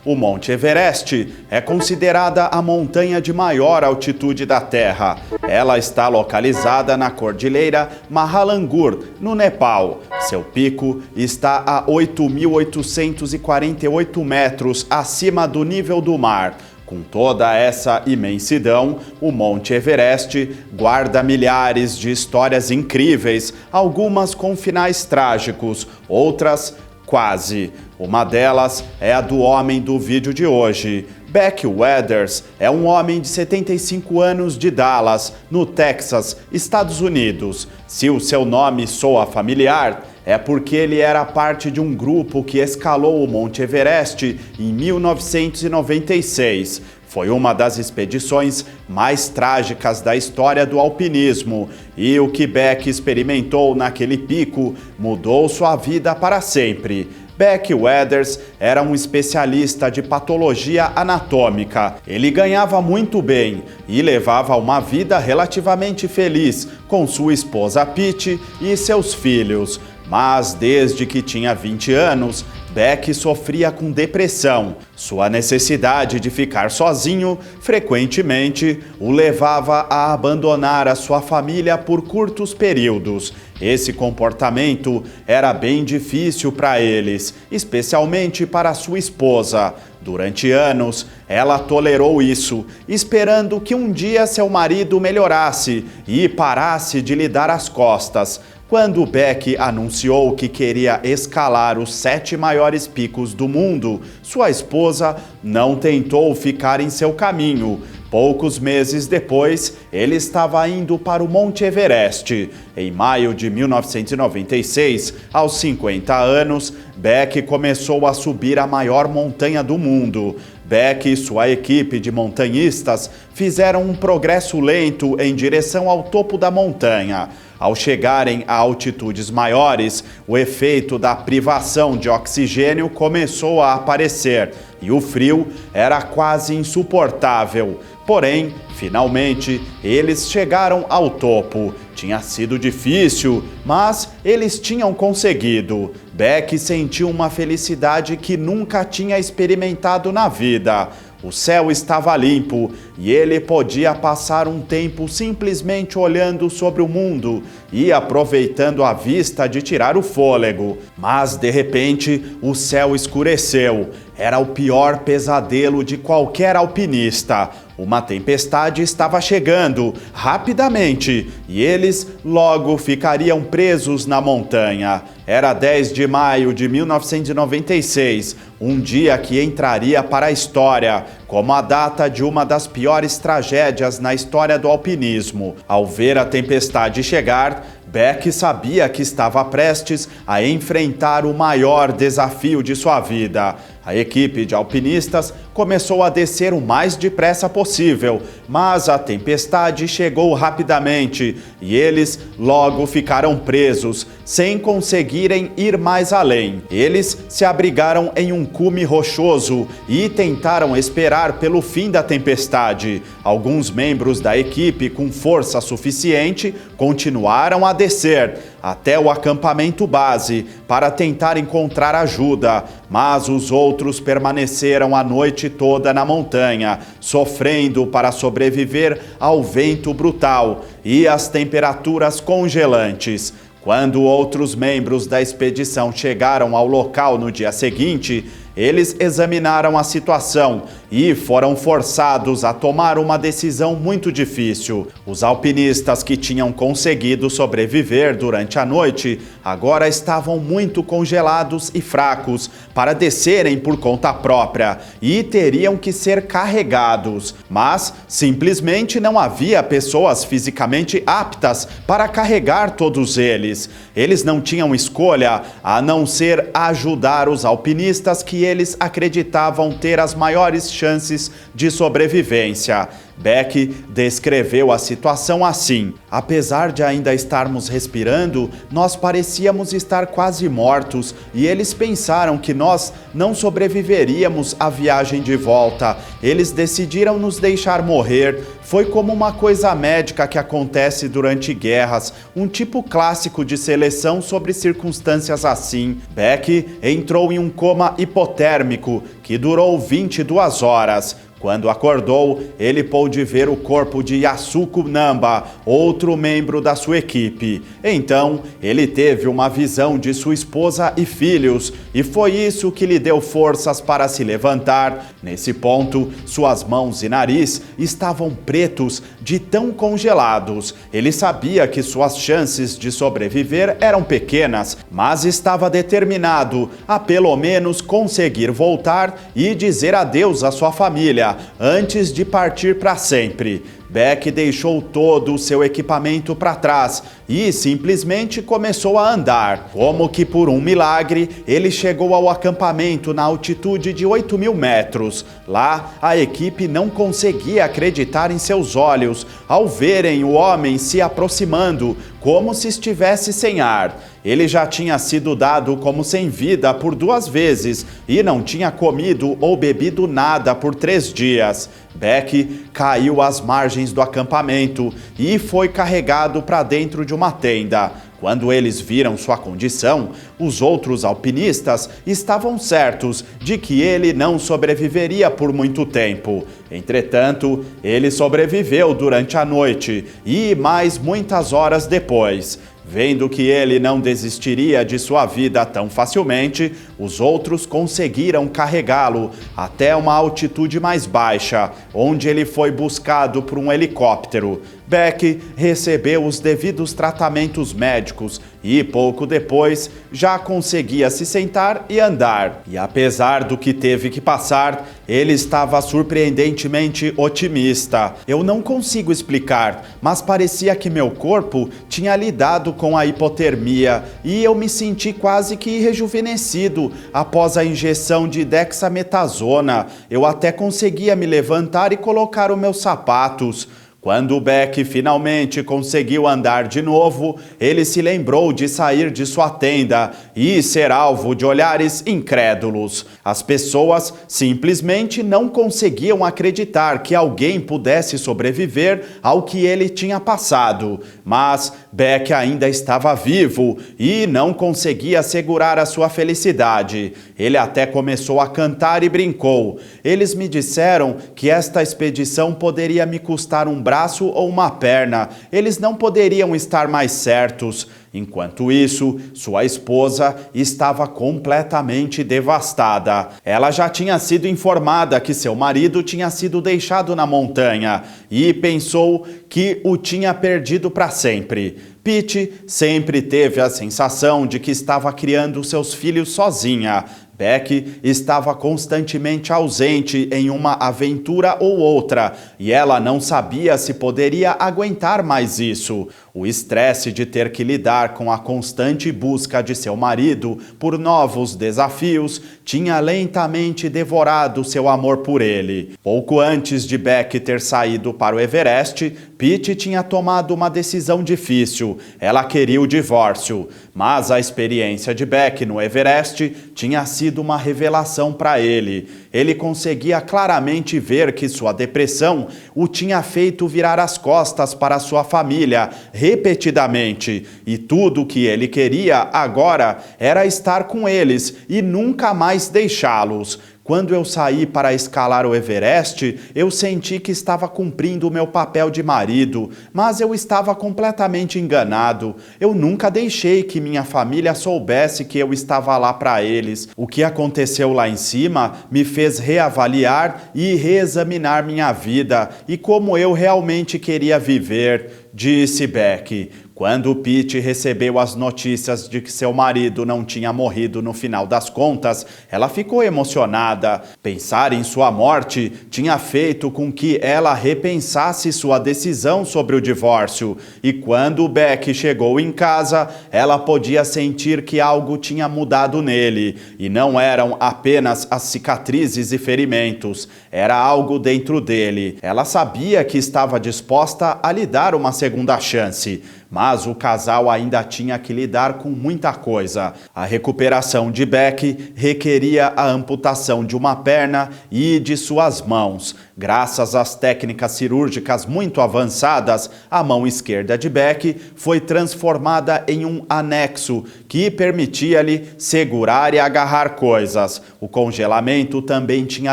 O Monte Everest é considerada a montanha de maior altitude da Terra. Ela está localizada na Cordilheira Mahalangur, no Nepal. Seu pico está a 8.848 metros acima do nível do mar. Com toda essa imensidão, o Monte Everest guarda milhares de histórias incríveis, algumas com finais trágicos, outras quase. Uma delas é a do homem do vídeo de hoje. Beck Weathers é um homem de 75 anos de Dallas, no Texas, Estados Unidos. Se o seu nome soa familiar, é porque ele era parte de um grupo que escalou o Monte Everest em 1996. Foi uma das expedições mais trágicas da história do alpinismo, e o que Beck experimentou naquele pico mudou sua vida para sempre. Beck Weathers era um especialista de patologia anatômica. Ele ganhava muito bem e levava uma vida relativamente feliz com sua esposa Pete e seus filhos. Mas desde que tinha 20 anos, Beck sofria com depressão. Sua necessidade de ficar sozinho frequentemente o levava a abandonar a sua família por curtos períodos. Esse comportamento era bem difícil para eles, especialmente para sua esposa. Durante anos, ela tolerou isso, esperando que um dia seu marido melhorasse e parasse de lhe dar as costas. Quando Beck anunciou que queria escalar os 7 maiores picos do mundo, sua esposa não tentou ficar em seu caminho. Poucos meses depois, ele estava indo para o Monte Everest. Em maio de 1996, aos 50 anos, Beck começou a subir a maior montanha do mundo. Beck e sua equipe de montanhistas fizeram um progresso lento em direção ao topo da montanha. Ao chegarem a altitudes maiores, o efeito da privação de oxigênio começou a aparecer e o frio era quase insuportável. Porém, finalmente, eles chegaram ao topo. Tinha sido difícil, mas eles tinham conseguido. Beck sentiu uma felicidade que nunca tinha experimentado na vida. O céu estava limpo e ele podia passar um tempo simplesmente olhando sobre o mundo e aproveitando a vista de tirar o fôlego. Mas, de repente, o céu escureceu. Era o pior pesadelo de qualquer alpinista. Uma tempestade estava chegando rapidamente e eles logo ficariam presos na montanha. Era 10 de maio de 1996, um dia que entraria para a história como a data de uma das piores tragédias na história do alpinismo. Ao ver a tempestade chegar, Beck sabia que estava prestes a enfrentar o maior desafio de sua vida. A equipe de alpinistas começou a descer o mais depressa possível, mas a tempestade chegou rapidamente e eles logo ficaram presos, sem conseguirem ir mais além. Eles se abrigaram em um cume rochoso e tentaram esperar pelo fim da tempestade. Alguns membros da equipe, com força suficiente, continuaram a descer até o acampamento base para tentar encontrar ajuda, mas os outros permaneceram a noite toda na montanha, sofrendo para sobreviver ao vento brutal e às temperaturas congelantes. Quando outros membros da expedição chegaram ao local no dia seguinte, eles examinaram a situação e foram forçados a tomar uma decisão muito difícil. Os alpinistas que tinham conseguido sobreviver durante a noite agora estavam muito congelados e fracos para descerem por conta própria e teriam que ser carregados. Mas simplesmente não havia pessoas fisicamente aptas para carregar todos eles. Eles não tinham escolha a não ser ajudar os alpinistas que eles acreditavam ter as maiores chances de sobrevivência. Beck descreveu a situação assim: apesar de ainda estarmos respirando, nós parecíamos estar quase mortos e eles pensaram que nós não sobreviveríamos à viagem de volta. Eles decidiram nos deixar morrer. foi como uma coisa médica que acontece durante guerras, um tipo clássico de seleção sobre circunstâncias assim. Beck entrou em um coma hipotérmico que durou 22 horas. Quando acordou, ele pôde ver o corpo de Yasuko Namba, outro membro da sua equipe. Então, ele teve uma visão de sua esposa e filhos, e foi isso que lhe deu forças para se levantar. Nesse ponto, suas mãos e nariz estavam pretos de tão congelados. Ele sabia que suas chances de sobreviver eram pequenas, mas estava determinado a pelo menos conseguir voltar e dizer adeus à sua família antes de partir para sempre. Beck deixou todo o seu equipamento para trás e simplesmente começou a andar. Como que por um milagre, ele chegou ao acampamento na altitude de 8.000 metros. Lá, a equipe não conseguia acreditar em seus olhos ao verem o homem se aproximando, como se estivesse sem ar. Ele já tinha sido dado como sem vida por 2 vezes e não tinha comido ou bebido nada por 3 dias. Beck caiu às margens do acampamento e foi carregado para dentro de uma tenda. Quando eles viram sua condição, os outros alpinistas estavam certos de que ele não sobreviveria por muito tempo. Entretanto, ele sobreviveu durante a noite e mais muitas horas depois. Vendo que ele não desistiria de sua vida tão facilmente, os outros conseguiram carregá-lo até uma altitude mais baixa, onde ele foi buscado por um helicóptero. Beck recebeu os devidos tratamentos médicos e, pouco depois, já conseguia se sentar e andar. E apesar do que teve que passar, ele estava surpreendentemente otimista. Eu não consigo explicar, mas parecia que meu corpo tinha lidado com a hipotermia e eu me senti quase que rejuvenescido após a injeção de dexametasona. Eu até conseguia me levantar e colocar os meus sapatos. Quando Beck finalmente conseguiu andar de novo, ele se lembrou de sair de sua tenda e ser alvo de olhares incrédulos. As pessoas simplesmente não conseguiam acreditar que alguém pudesse sobreviver ao que ele tinha passado. Mas Beck ainda estava vivo e não conseguia segurar a sua felicidade. Ele até começou a cantar e brincou. Eles me disseram que esta expedição poderia me custar um braço ou uma perna. Eles não poderiam estar mais certos. Enquanto isso, sua esposa estava completamente devastada. Ela já tinha sido informada que seu marido tinha sido deixado na montanha e pensou que o tinha perdido para sempre. Pete sempre teve a sensação de que estava criando seus filhos sozinha. Beck estava constantemente ausente em uma aventura ou outra, e ela não sabia se poderia aguentar mais isso. O estresse de ter que lidar com a constante busca de seu marido por novos desafios tinha lentamente devorado seu amor por ele. Pouco antes de Beck ter saído para o Everest, Pete tinha tomado uma decisão difícil. Ela queria o divórcio, mas a experiência de Beck no Everest tinha sido uma revelação para ele. Ele conseguia claramente ver que sua depressão o tinha feito virar as costas para sua família repetidamente, e tudo o que ele queria agora era estar com eles e nunca mais deixá-los. Quando eu saí para escalar o Everest, eu senti que estava cumprindo o meu papel de marido, mas eu estava completamente enganado. Eu nunca deixei que minha família soubesse que eu estava lá para eles. O que aconteceu lá em cima me fez reavaliar e reexaminar minha vida e como eu realmente queria viver, disse Beck. Quando Pete recebeu as notícias de que seu marido não tinha morrido no final das contas, ela ficou emocionada. Pensar em sua morte tinha feito com que ela repensasse sua decisão sobre o divórcio. E quando Beck chegou em casa, ela podia sentir que algo tinha mudado nele. E não eram apenas as cicatrizes e ferimentos, era algo dentro dele. Ela sabia que estava disposta a lhe dar uma segunda chance. Mas o casal ainda tinha que lidar com muita coisa. A recuperação de Beck requeria a amputação de uma perna e de suas mãos. Graças às técnicas cirúrgicas muito avançadas, a mão esquerda de Beck foi transformada em um anexo que permitia-lhe segurar e agarrar coisas. O congelamento também tinha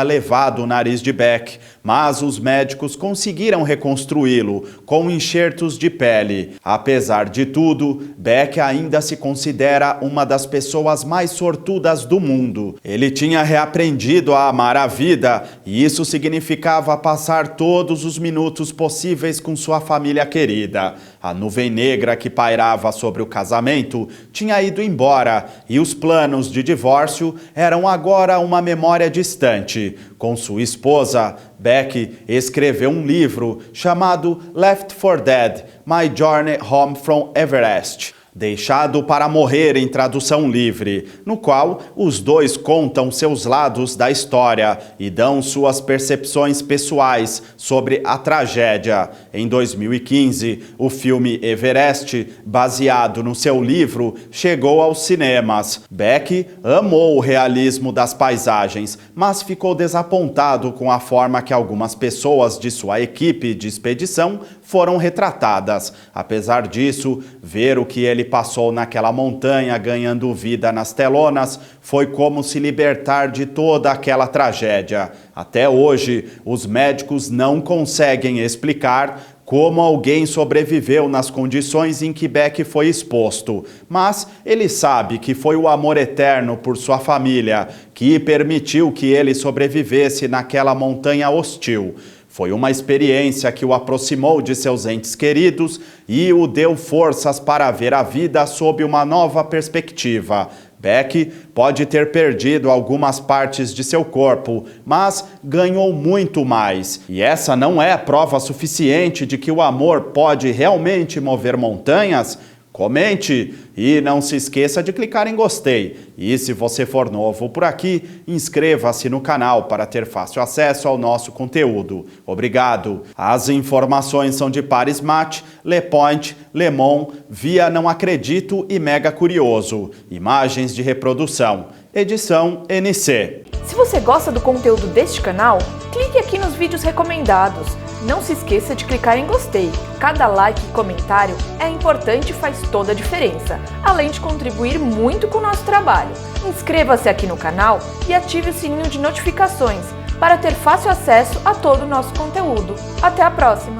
levado o nariz de Beck, mas os médicos conseguiram reconstruí-lo com enxertos de pele. Apesar de tudo, Beck ainda se considera uma das pessoas mais sortudas do mundo. Ele tinha reaprendido a amar a vida e isso significava passar todos os minutos possíveis com sua família querida. A nuvem negra que pairava sobre o casamento tinha ido embora e os planos de divórcio eram agora uma memória distante. Com sua esposa, Beck escreveu um livro chamado Left for Dead: My Journey Home from Everest. Deixado para morrer em tradução livre, no qual os dois contam seus lados da história e dão suas percepções pessoais sobre a tragédia. Em 2015, o filme Everest, baseado no seu livro, chegou aos cinemas. Beck amou o realismo das paisagens, mas ficou desapontado com a forma que algumas pessoas de sua equipe de expedição foram retratadas. Apesar disso, ver o que ele passou naquela montanha ganhando vida nas telonas foi como se libertar de toda aquela tragédia. Até hoje, os médicos não conseguem explicar como alguém sobreviveu nas condições em que Beck foi exposto, mas ele sabe que foi o amor eterno por sua família que permitiu que ele sobrevivesse naquela montanha hostil. Foi uma experiência que o aproximou de seus entes queridos e o deu forças para ver a vida sob uma nova perspectiva. Beck pode ter perdido algumas partes de seu corpo, mas ganhou muito mais. E essa não é prova suficiente de que o amor pode realmente mover montanhas? Comente e não se esqueça de clicar em gostei. E se você for novo por aqui, inscreva-se no canal para ter fácil acesso ao nosso conteúdo. Obrigado. As informações são de Paris Match, Le Point, Le Monde, Via Não Acredito e Mega Curioso. Imagens de reprodução. Edição NC. Se você gosta do conteúdo deste canal, clique aqui nos vídeos recomendados. Não se esqueça de clicar em gostei. Cada like e comentário é importante e faz toda a diferença, além de contribuir muito com o nosso trabalho. Inscreva-se aqui no canal e ative o sininho de notificações para ter fácil acesso a todo o nosso conteúdo. Até a próxima!